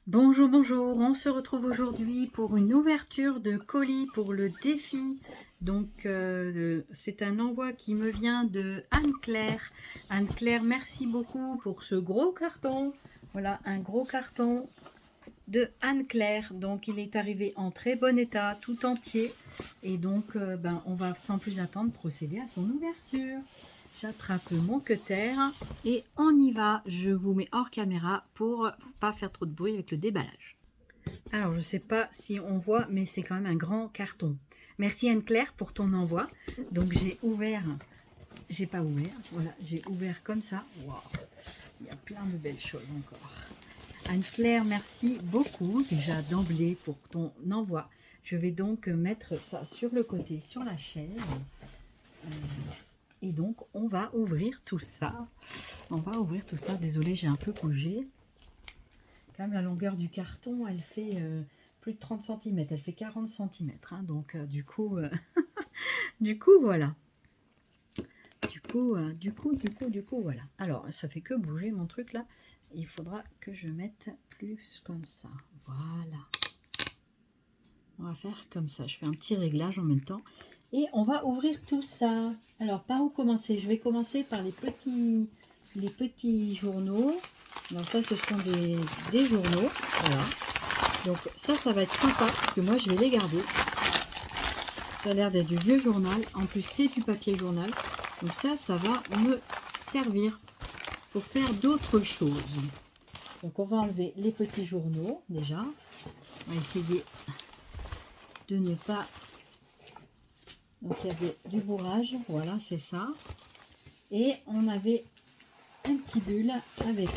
Bonjour, bonjour, on se retrouve aujourd'hui pour une ouverture de colis pour le défi. Donc c'est un envoi qui me vient de Anne-Claire. Anne-Claire, merci beaucoup pour ce gros carton. Voilà un gros carton de Anne-Claire. Donc il est arrivé en très bon état, tout entier. Et donc on va sans plus attendre procéder à son ouverture. J'attrape mon cutter et on y va. Je vous mets hors caméra pour pas faire trop de bruit avec le déballage. Alors, je ne sais pas si on voit, mais c'est quand même un grand carton. Merci Anne-Claire pour ton envoi. Donc, j'ai ouvert, j'ai pas ouvert, voilà, j'ai ouvert comme ça. Waouh, il y a plein de belles choses encore. Anne-Claire, merci beaucoup déjà d'emblée pour ton envoi. Je vais donc mettre ça sur le côté, sur la chaise. Et donc, on va ouvrir tout ça. On va ouvrir tout ça. Désolée, j'ai un peu bougé. Quand même, la longueur du carton, elle fait plus de 30 cm. Elle fait 40 cm. Hein, donc, du coup, voilà. Du coup, voilà. Alors, ça fait que bouger mon truc là. Il faudra que je mette plus comme ça. Voilà. On va faire comme ça. Je fais un petit réglage en même temps. Et on va ouvrir tout ça. Alors, par où commencer? Je vais commencer par les petits journaux. Donc ça, ce sont des journaux. Voilà. Donc ça va être sympa parce que moi, je vais les garder. Ça a l'air d'être du vieux journal. En plus, c'est du papier journal. Donc ça va me servir pour faire d'autres choses. Donc on va enlever les petits journaux déjà. On va essayer de ne pas... Donc il y avait du bourrage, voilà, c'est ça. Et on avait un petit bulle avec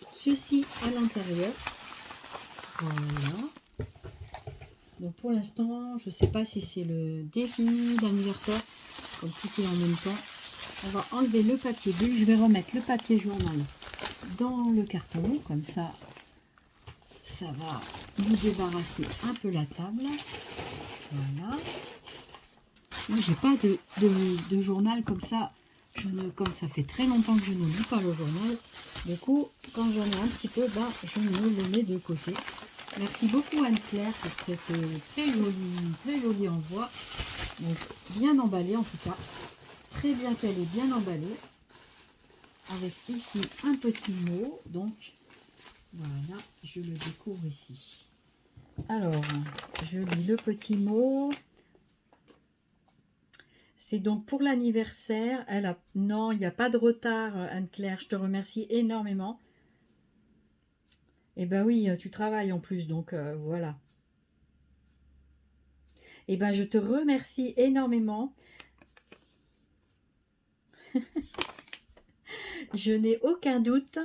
ceci à l'intérieur. Voilà. Donc pour l'instant, je ne sais pas si c'est le défi d'anniversaire, comme tout est en même temps. On va enlever le papier bulle. Je vais remettre le papier journal dans le carton, comme ça, ça va nous débarrasser un peu la table. Voilà. Moi, j'ai pas de journal comme ça. Comme ça fait très longtemps que je ne lis pas le journal. Du coup, quand j'en ai un petit peu, je me le mets de côté. Merci beaucoup Anne-Claire pour cette très joli envoi. Donc, bien emballé en tout cas. Très bien qu'elle est bien emballée. Avec ici un petit mot. Donc, voilà, je le découvre ici. Alors, je lis le petit mot. C'est donc pour l'anniversaire. Non, il n'y a pas de retard, Anne-Claire. Je te remercie énormément. Eh ben oui, tu travailles en plus, donc voilà. Eh ben, je te remercie énormément. Je n'ai aucun doute.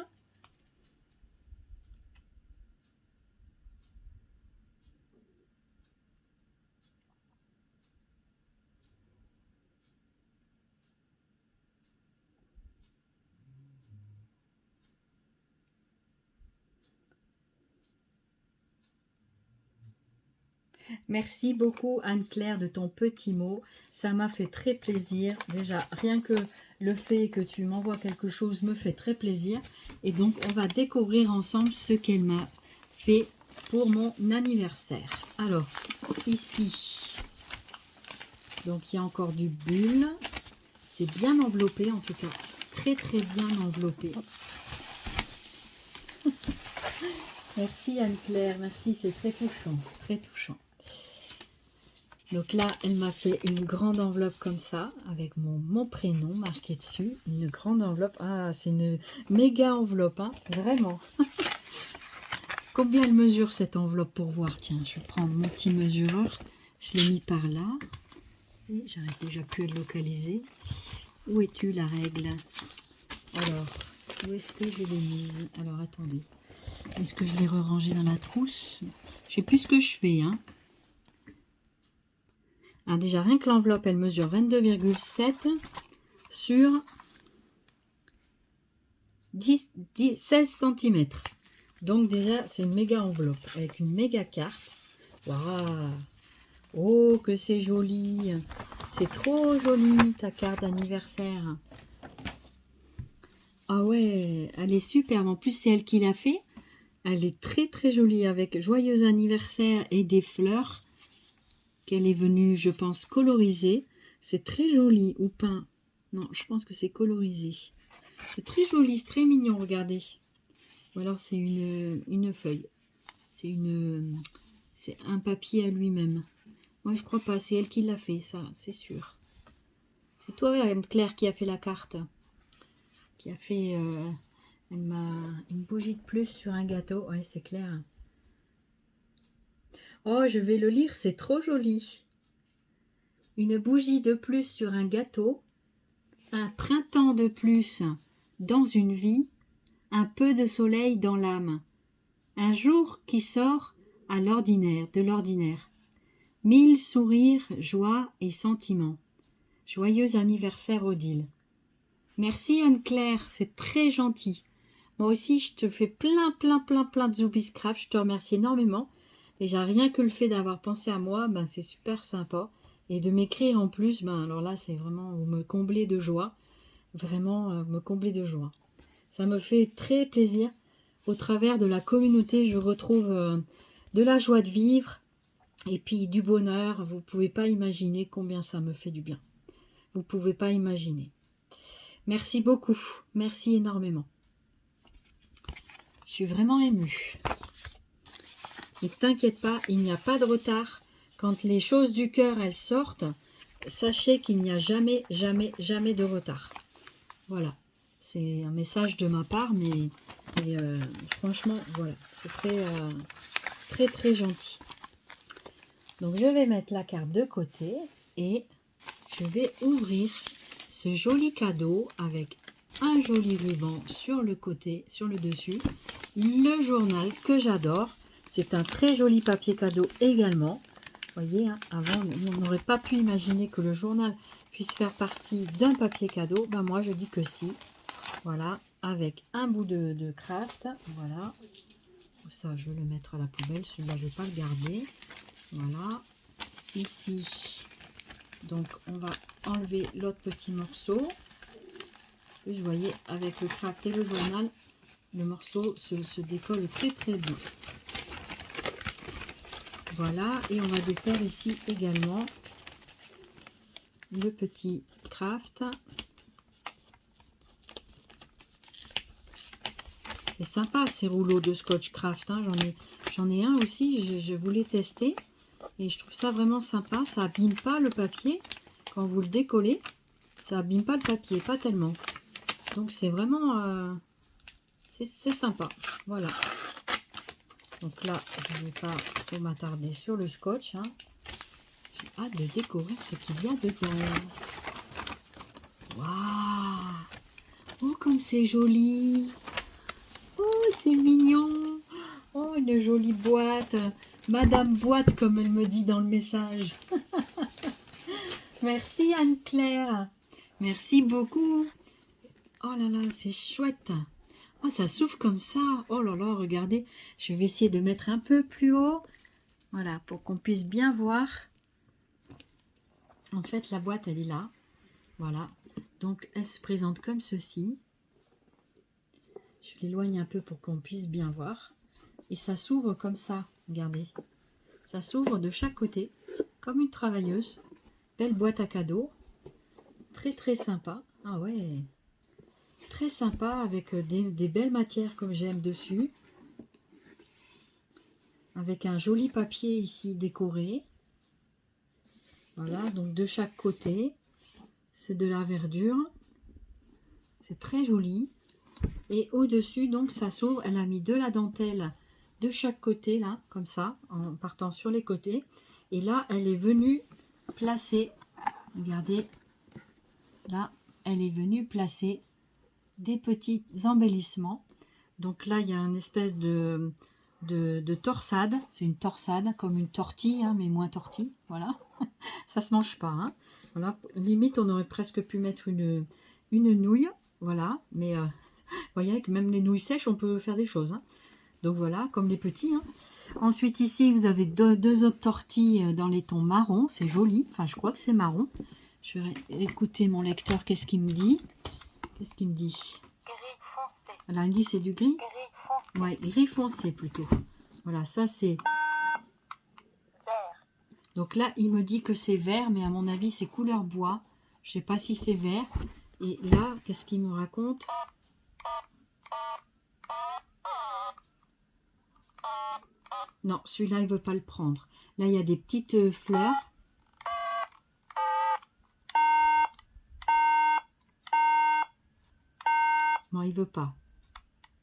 Merci beaucoup Anne-Claire de ton petit mot. Ça m'a fait très plaisir. Déjà, rien que le fait que tu m'envoies quelque chose me fait très plaisir. Et donc, on va découvrir ensemble ce qu'elle m'a fait pour mon anniversaire. Alors, ici, donc il y a encore du bulle. C'est bien enveloppé en tout cas. C'est très bien enveloppé. Merci Anne-Claire, merci, c'est très touchant, très touchant. Donc là, elle m'a fait une grande enveloppe comme ça, avec mon prénom marqué dessus. Une grande enveloppe. Ah, c'est une méga enveloppe, hein, vraiment. Combien elle mesure cette enveloppe pour voir? Tiens, je vais prendre mon petit mesureur. Je l'ai mis par là. Et j'arrive déjà plus à le localiser. Où es-tu la règle? Alors, où est-ce que je l'ai mise? Alors, attendez. Est-ce que je l'ai rangée dans la trousse? Je sais plus ce que je fais, hein. Ah, déjà, rien que l'enveloppe, elle mesure 22,7 sur 16 cm. Donc déjà, c'est une méga enveloppe avec une méga carte. Waouh! Oh, que c'est joli! C'est trop joli, ta carte d'anniversaire. Ah ouais, elle est superbe. En plus, c'est elle qui l'a fait. Elle est très très jolie avec joyeux anniversaire et des fleurs qu'elle est venue, je pense, coloriser. C'est très joli, ou peint. Non, je pense que c'est colorisé. C'est très joli, c'est très mignon, regardez. Ou alors c'est une feuille. C'est un papier à lui-même. Moi, je crois pas, c'est elle qui l'a fait, ça, c'est sûr. C'est toi, Anne-Claire, qui a fait la carte. Qui a fait... elle m'a une bougie de plus sur un gâteau. Ouais, c'est clair. Oh, je vais le lire, c'est trop joli. Une bougie de plus sur un gâteau. Un printemps de plus dans une vie. Un peu de soleil dans l'âme. Un jour qui sort à l'ordinaire, de l'ordinaire. 1000 sourires, joie et sentiments. Joyeux anniversaire, Odile. Merci Anne-Claire, c'est très gentil. Moi aussi, je te fais plein de Zoubiscrap. Je te remercie énormément. Déjà, rien que le fait d'avoir pensé à moi, ben, c'est super sympa. Et de m'écrire en plus, ben, alors là, c'est vraiment, vous me comblez de joie. Vraiment, me combler de joie. Ça me fait très plaisir. Au travers de la communauté, je retrouve de la joie de vivre et puis du bonheur. Vous ne pouvez pas imaginer combien ça me fait du bien. Vous ne pouvez pas imaginer. Merci beaucoup. Merci énormément. Je suis vraiment émue. Et t'inquiète pas, il n'y a pas de retard. Quand les choses du cœur, elles sortent, sachez qu'il n'y a jamais de retard. Voilà. C'est un message de ma part, mais franchement, voilà. C'est très gentil. Donc, je vais mettre la carte de côté et je vais ouvrir ce joli cadeau avec un joli ruban sur le côté, sur le dessus. Le journal que j'adore. C'est un très joli papier cadeau également. Vous voyez, hein, avant, on n'aurait pas pu imaginer que le journal puisse faire partie d'un papier cadeau. Ben moi, je dis que si. Voilà, avec un bout de craft. Voilà. Ça, je vais le mettre à la poubelle. Celui-là, je ne vais pas le garder. Voilà. Ici, donc, on va enlever l'autre petit morceau. Puis, vous voyez, avec le craft et le journal, le morceau se décolle très bien. Voilà, et on va défaire ici également le petit craft. C'est sympa ces rouleaux de scotch craft, hein. J'en ai un aussi, je voulais tester. Et je trouve ça vraiment sympa, ça abîme pas le papier. Quand vous le décollez, ça abîme pas le papier, pas tellement. Donc c'est vraiment... c'est sympa, voilà. Donc là, je ne vais pas trop m'attarder sur le scotch, hein. J'ai hâte de découvrir ce qu'il y a dedans. Waouh! Oh, comme c'est joli! Oh, c'est mignon! Oh, une jolie boîte! Madame Boîte, comme elle me dit dans le message. Merci Anne-Claire! Merci beaucoup! Oh là là, c'est chouette! Oh, ça s'ouvre comme ça! Oh là là, regardez! Je vais essayer de mettre un peu plus haut. Voilà, pour qu'on puisse bien voir. En fait, la boîte, elle est là. Voilà. Donc, elle se présente comme ceci. Je l'éloigne un peu pour qu'on puisse bien voir. Et ça s'ouvre comme ça. Regardez. Ça s'ouvre de chaque côté, comme une travailleuse. Belle boîte à cadeaux. Très sympa. Ah ouais. Très sympa avec des belles matières comme j'aime dessus. Avec un joli papier ici décoré. Voilà, donc de chaque côté. C'est de la verdure. C'est très joli. Et au-dessus, donc, ça s'ouvre. Elle a mis de la dentelle de chaque côté, là, comme ça, en partant sur les côtés. Et là, elle est venue placer, regardez, là, elle est venue placer des petits embellissements. Donc là, il y a une espèce de torsade. C'est une torsade, comme une tortille, hein, mais moins tortille, voilà. Ça se mange pas, hein. Voilà, limite, on aurait presque pu mettre une nouille, voilà, mais... vous voyez que même les nouilles sèches, on peut faire des choses, hein. Donc voilà, comme les petits, hein. Ensuite, ici, vous avez deux autres tortilles dans les tons marron. C'est joli. Enfin, je crois que c'est marron. Je vais écouter mon lecteur. Qu'est-ce qu'il me dit? Qu'est-ce qu'il me dit? Là, il me dit c'est du gris. Ouais, gris foncé plutôt. Voilà, ça c'est... Vert. Donc là, il me dit que c'est vert, mais à mon avis, c'est couleur bois. Je sais pas si c'est vert. Et là, qu'est-ce qu'il me raconte? Non, celui-là, il veut pas le prendre. Là, il y a des petites fleurs. Non, il veut pas.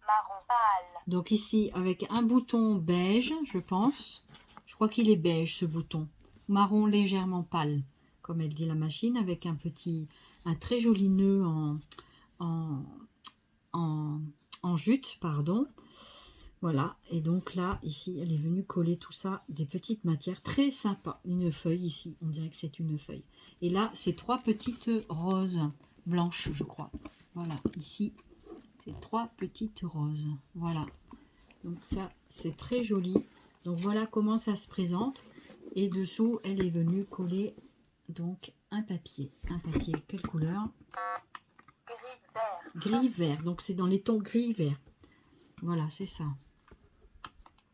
Marron pâle. Donc ici, avec un bouton beige, je pense. Je crois qu'il est beige, ce bouton. Marron légèrement pâle, comme elle dit la machine, avec un très joli nœud en, en, en jute, pardon. Voilà, et donc là, ici, elle est venue coller tout ça, des petites matières très sympas. Une feuille ici, on dirait que c'est une feuille. Et là, c'est 3 petites roses blanches, je crois. Voilà, ici, c'est 3 petites roses. Voilà, donc ça, c'est très joli. Donc voilà comment ça se présente. Et dessous, elle est venue coller donc un papier. Un papier, quelle couleur? Gris-vert. Gris-vert, donc c'est dans les tons gris-vert. Voilà, c'est ça.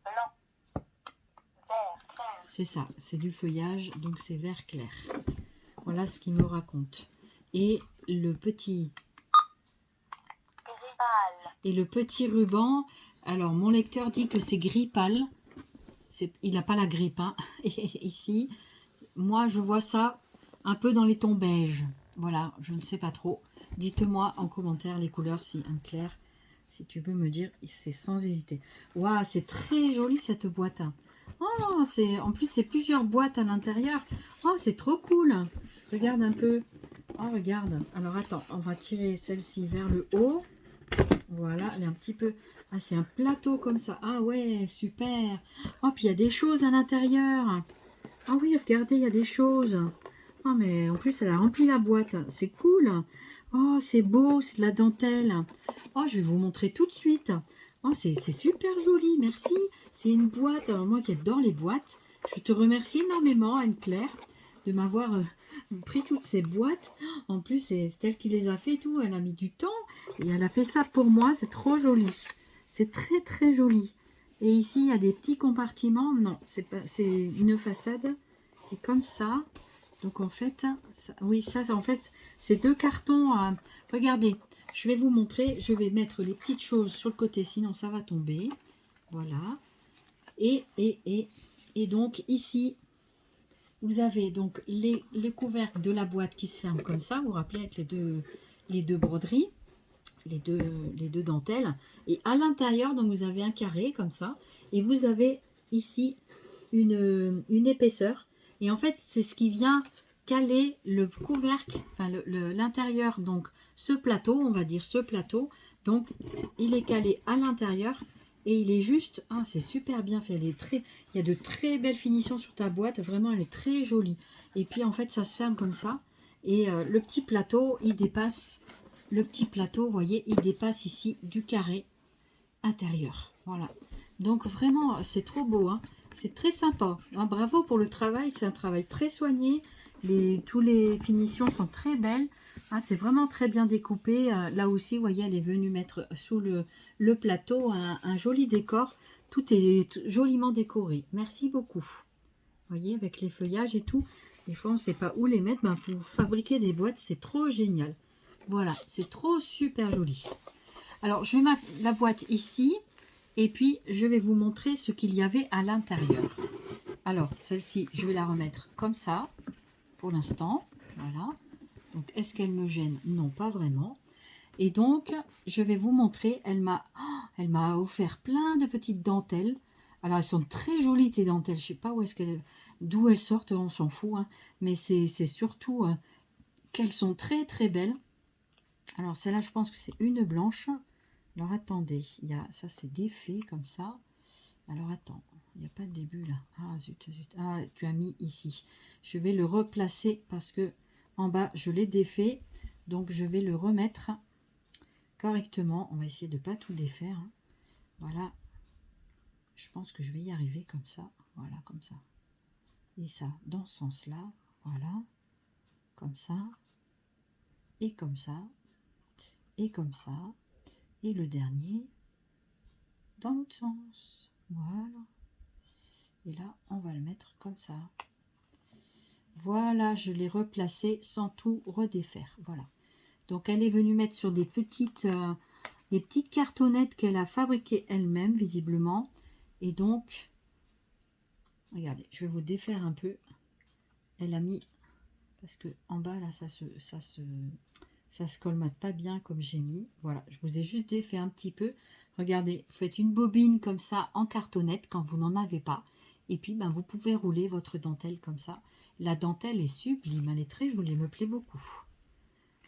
Blanc. Vert clair. C'est ça, c'est du feuillage, donc c'est vert clair. Voilà ce qu'il me raconte. Et le petit Gris pâle. ruban, alors mon lecteur dit que c'est gris pâle. Il n'a pas la grippe, hein. Et ici, moi je vois ça un peu dans les tons beige. Voilà, je ne sais pas trop. Dites-moi en commentaire les couleurs, si Anne-Claire, si tu veux me dire, c'est sans hésiter. Waouh, c'est très joli cette boîte. Oh, en plus c'est plusieurs boîtes à l'intérieur. Oh, c'est trop cool. Regarde un peu. Oh, regarde. Alors attends, on va tirer celle-ci vers le haut. Voilà, elle est un petit peu... Ah, c'est un plateau comme ça. Ah ouais, super. Oh, puis il y a des choses à l'intérieur. Ah oui, regardez, il y a des choses. Ah, mais en plus, elle a rempli la boîte. C'est cool. Oh, c'est beau, c'est de la dentelle. Oh, je vais vous montrer tout de suite. Oh, c'est super joli, merci. C'est une boîte. Alors, moi qui adore les boîtes, je te remercie énormément, Anne-Claire, de m'avoir pris toutes ces boîtes. En plus, c'est elle qui les a fait et tout. Elle a mis du temps et elle a fait ça pour moi. C'est trop joli. C'est très, très joli. Et ici, il y a des petits compartiments. Non, c'est une façade qui est comme ça. Donc en fait, oui, ça en fait, c'est 2 cartons. Regardez, je vais vous montrer. Je vais mettre les petites choses sur le côté, sinon ça va tomber. Voilà. Et donc ici, vous avez donc les couvercles de la boîte qui se ferment comme ça. Vous vous rappelez avec les deux broderies, les deux dentelles. Et à l'intérieur, donc vous avez un carré comme ça. Et vous avez ici une épaisseur. Et en fait, c'est ce qui vient caler le couvercle, enfin l'intérieur, donc ce plateau, on va dire ce plateau. Donc, il est calé à l'intérieur et il est juste, ah, c'est super bien fait. Il y a de très belles finitions sur ta boîte, vraiment, elle est très jolie. Et puis, en fait, ça se ferme comme ça. Et le petit plateau, il dépasse, vous voyez, il dépasse ici du carré intérieur. Voilà. Donc, vraiment, c'est trop beau, hein. C'est très sympa. Ah, bravo pour le travail. C'est un travail très soigné. Toutes les finitions sont très belles. Ah, c'est vraiment très bien découpé. Là aussi, vous voyez, elle est venue mettre sous le plateau un joli décor. Tout est joliment décoré. Merci beaucoup. Vous voyez, avec les feuillages et tout. Des fois, on ne sait pas où les mettre. Ben, pour fabriquer des boîtes, c'est trop génial. Voilà, c'est trop super joli. Alors, je vais mettre la boîte ici. Et puis, je vais vous montrer ce qu'il y avait à l'intérieur. Alors, celle-ci, je vais la remettre comme ça, pour l'instant. Voilà. Donc, est-ce qu'elle me gêne? Non, pas vraiment. Et donc, je vais vous montrer. Elle m'a offert plein de petites dentelles. Alors, elles sont très jolies, tes dentelles. Je ne sais pas d'où elles sortent, on s'en fout. Hein. Mais c'est surtout qu'elles sont très, très belles. Alors, celle-là, je pense que c'est une blanche. Alors attendez, ça c'est défait comme ça. Alors attends, il n'y a pas de début là. Ah zut, zut. Ah, tu as mis ici. Je vais le replacer parce que en bas je l'ai défait. Donc je vais le remettre correctement. On va essayer de ne pas tout défaire. Hein. Voilà. Je pense que je vais y arriver comme ça. Voilà, comme ça. Et ça, dans ce sens-là. Voilà. Comme ça. Et comme ça. Et comme ça. Et le dernier, dans l'autre sens. Voilà. Et là, on va le mettre comme ça. Voilà, je l'ai replacé sans tout redéfaire. Voilà. Donc, elle est venue mettre sur des petites cartonnettes qu'elle a fabriquées elle-même, visiblement. Et donc, regardez, je vais vous défaire un peu. Elle a mis, parce que en bas, là, ça se colmate pas bien comme j'ai mis. Voilà, je vous ai juste défait un petit peu. Regardez, vous faites une bobine comme ça en cartonnette quand vous n'en avez pas. Et puis, ben, vous pouvez rouler votre dentelle comme ça. La dentelle est sublime, elle est très jolie, elle me plaît beaucoup.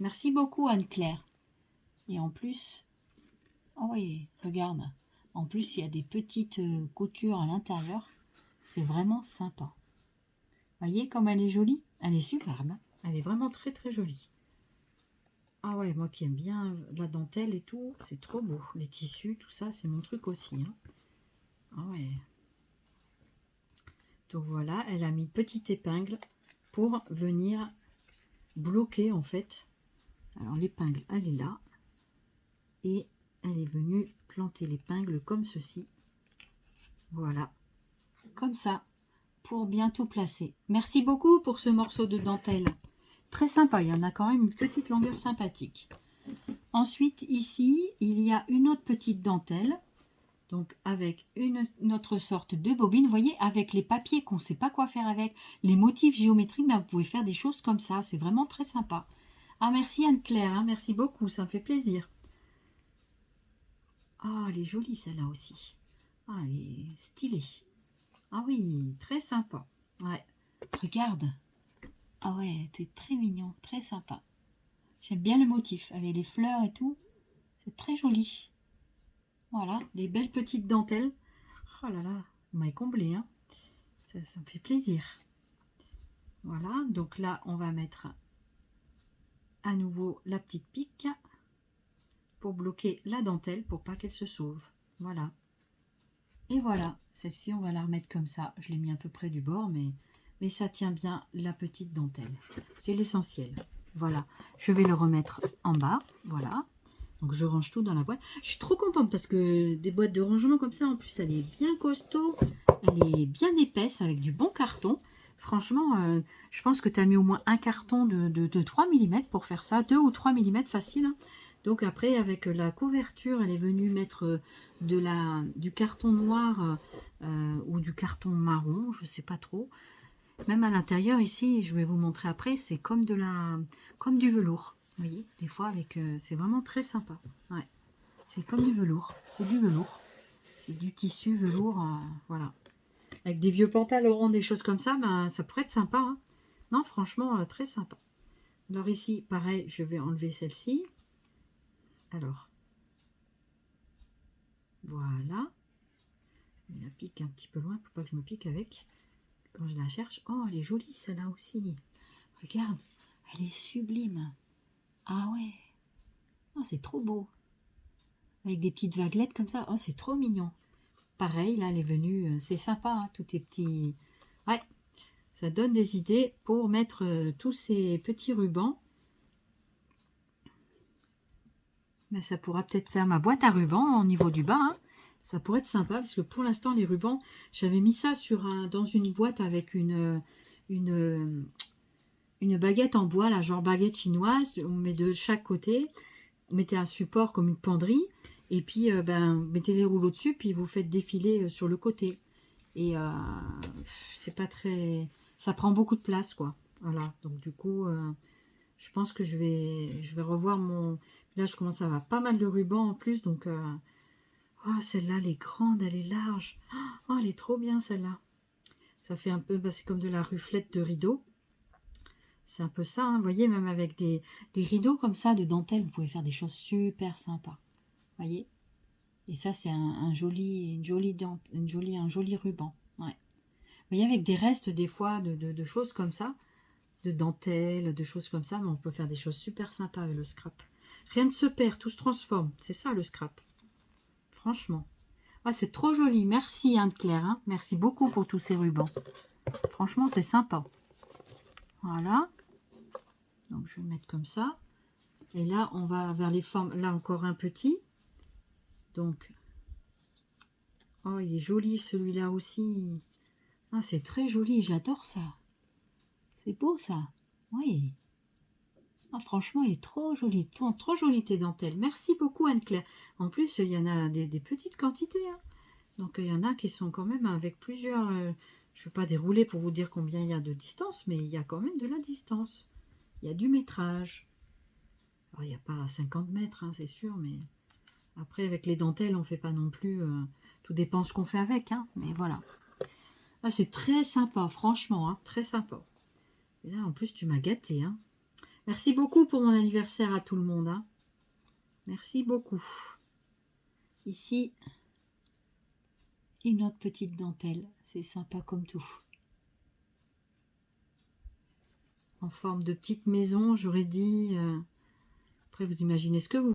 Merci beaucoup Anne-Claire. Et en plus, oh oui, regarde, en plus il y a des petites coutures à l'intérieur. C'est vraiment sympa. Voyez comme elle est jolie? Elle est superbe, hein. Elle est vraiment très très jolie. Ah ouais, moi qui aime bien la dentelle et tout, c'est trop beau. Les tissus, tout ça, c'est mon truc aussi, hein. Ah ouais. Donc voilà, elle a mis une petite épingle pour venir bloquer en fait. Alors l'épingle, elle est là. Et elle est venue planter l'épingle comme ceci. Voilà. Comme ça. Pour bien tout placer. Merci beaucoup pour ce morceau de dentelle. Très sympa, il y en a quand même une petite longueur sympathique. Ensuite, ici, il y a une autre petite dentelle. Donc, avec une autre sorte de bobine. Vous voyez, avec les papiers qu'on ne sait pas quoi faire avec, les motifs géométriques, ben, vous pouvez faire des choses comme ça. C'est vraiment très sympa. Ah, merci Anne-Claire, hein, merci beaucoup, ça me fait plaisir. Ah, elle est jolie celle-là aussi. Ah, elle est stylée. Ah oui, très sympa. Ouais, regarde. Ah ouais, c'est très mignon, très sympa. J'aime bien le motif, avec les fleurs et tout. C'est très joli. Voilà, des belles petites dentelles. Oh là là, vous m'avez comblé, hein. Ça me fait plaisir. Voilà, donc là, on va mettre à nouveau la petite pique pour bloquer la dentelle, pour pas qu'elle se sauve. Voilà. Et voilà, celle-ci, on va la remettre comme ça. Je l'ai mis un peu près du bord, mais ça tient bien la petite dentelle. C'est l'essentiel. Voilà, je vais le remettre en bas. Voilà. Donc, je range tout dans la boîte. Je suis trop contente parce que des boîtes de rangement comme ça, en plus, elle est bien costaud. Elle est bien épaisse avec du bon carton. Franchement, je pense que tu as mis au moins un carton de 3 mm pour faire ça. 2 ou 3 mm facile, hein. Donc après, avec la couverture, elle est venue mettre du carton noir ou du carton marron, je ne sais pas trop. Même à l'intérieur, ici, je vais vous montrer après, c'est comme du velours. Vous voyez, des fois, c'est vraiment très sympa. Ouais. C'est comme du velours. C'est du velours. C'est du tissu velours, voilà. Avec des vieux pantalons, des choses comme ça, ben, ça pourrait être sympa, hein. Non, franchement, très sympa. Alors ici, pareil, je vais enlever celle-ci. Alors, voilà. Je la pique un petit peu loin pour pas que je me pique avec. Quand je la cherche. Oh, elle est jolie celle-là aussi. Regarde, elle est sublime. Ah ouais. Oh, c'est trop beau. Avec des petites vaguelettes comme ça. Oh, c'est trop mignon. Pareil, là, elle est venue. C'est sympa, hein, tous tes petits... Ouais, ça donne des idées pour mettre tous ces petits rubans. Ben, ça pourra peut-être faire ma boîte à rubans au niveau du bas, hein. Ça pourrait être sympa parce que pour l'instant, les rubans, j'avais mis ça dans une boîte avec une baguette en bois, là, genre baguette chinoise. On met de chaque côté. Vous mettez un support comme une penderie. Et puis, mettez les rouleaux dessus. Puis, vous faites défiler sur le côté. Et c'est pas très... Ça prend beaucoup de place, quoi. Voilà. Donc, du coup, je pense que je vais revoir mon... Là, je commence à avoir pas mal de rubans en plus. Donc, oh, celle-là, elle est grande, elle est large. Oh, elle est trop bien, celle-là. Ça fait un peu... c'est comme de la ruflette de rideau. C'est un peu ça, hein. Vous voyez, même avec des rideaux comme ça de dentelle, vous pouvez faire des choses super sympas. Vous voyez? Et ça, c'est un joli ruban. Ouais. Vous voyez, avec des restes, des fois, de choses comme ça, de dentelle, de choses comme ça, mais on peut faire des choses super sympas avec le scrap. Rien ne se perd, tout se transforme. C'est ça, le scrap. Franchement. Ah, c'est trop joli. Merci, Anne-Claire, hein. Merci beaucoup pour tous ces rubans. Franchement, c'est sympa. Voilà. Donc, je vais le mettre comme ça. Et là, on va vers les formes. Là, encore un petit. Donc, Oh, il est joli celui-là aussi. Ah, c'est très joli, j'adore ça. C'est beau ça. Oui. Ah, franchement, il est trop joli. Trop joli tes dentelles. Merci beaucoup Anne-Claire. En plus, il y en a des petites quantités, hein. Donc, il y en a qui sont quand même avec plusieurs... je ne vais pas dérouler pour vous dire combien il y a de distance, mais il y a quand même de la distance. Il y a du métrage. Alors, il n'y a pas 50 mètres, hein, c'est sûr, mais... Après, avec les dentelles, on ne fait pas non plus... tout dépend ce qu'on fait avec, hein, mais voilà. Ah, c'est très sympa, franchement, hein, très sympa. Et là, en plus, tu m'as gâté, hein. Merci beaucoup pour mon anniversaire à tout le monde, hein. Merci beaucoup. Ici, une autre petite dentelle. C'est sympa comme tout. En forme de petite maison, j'aurais dit. Après, vous imaginez ce que vous